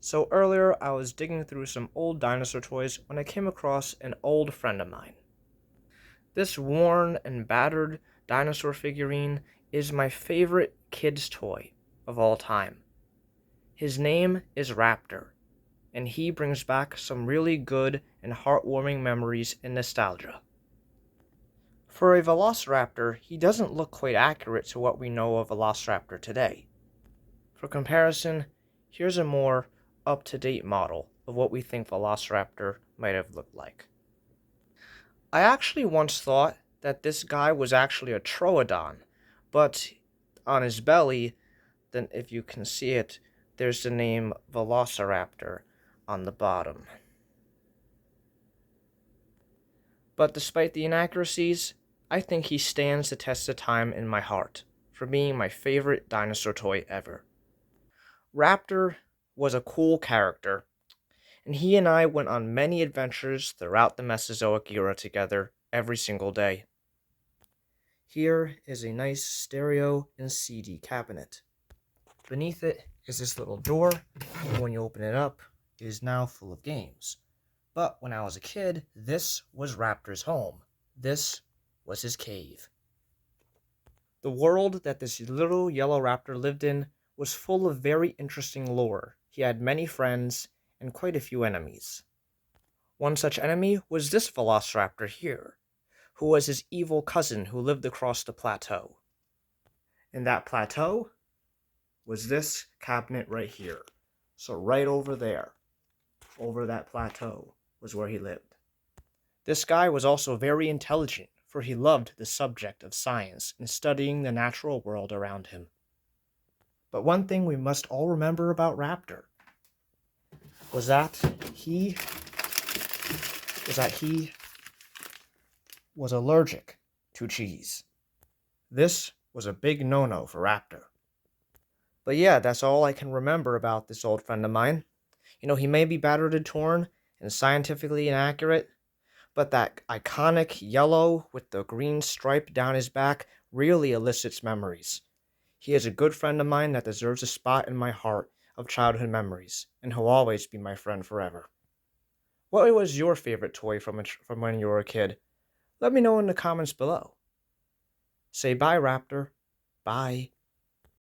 So earlier, I was digging through some old dinosaur toys when I came across an old friend of mine. This worn and battered dinosaur figurine is my favorite kid's toy of all time. His name is Raptor, and he brings back some really good and heartwarming memories and nostalgia. For a velociraptor, he doesn't look quite accurate to what we know of Velociraptor today. For comparison, here's a more up-to-date model of what we think Velociraptor might have looked like. I actually once thought that this guy was actually a troodon, but on his belly, then if you can see it, there's the name Velociraptor on the bottom. But despite the inaccuracies, I think he stands the test of time in my heart for being my favorite dinosaur toy ever. Raptor was a cool character, and he and I went on many adventures throughout the Mesozoic era together every single day. Here is a nice stereo and CD cabinet. Beneath it is this little door, and when you open it up, it is now full of games. But when I was a kid, this was Raptor's home. This was his cave. The world that this little yellow raptor lived in was full of very interesting lore. He had many friends and quite a few enemies. One such enemy was this velociraptor here, who was his evil cousin who lived across the plateau. And that plateau was this cabinet right here. So right over there, over that plateau, was where he lived. This guy was also very intelligent, for he loved the subject of science and studying the natural world around him. But one thing we must all remember about Raptor was that he was allergic to cheese. This was a big no-no for Raptor. But yeah, that's all I can remember about this old friend of mine. He may be battered and torn and scientifically inaccurate, but that iconic yellow with the green stripe down his back really elicits memories. He is a good friend of mine that deserves a spot in my heart of childhood memories, and he'll always be my friend forever. What was your favorite toy from when you were a kid? Let me know in the comments below. Say bye, Raptor. Bye.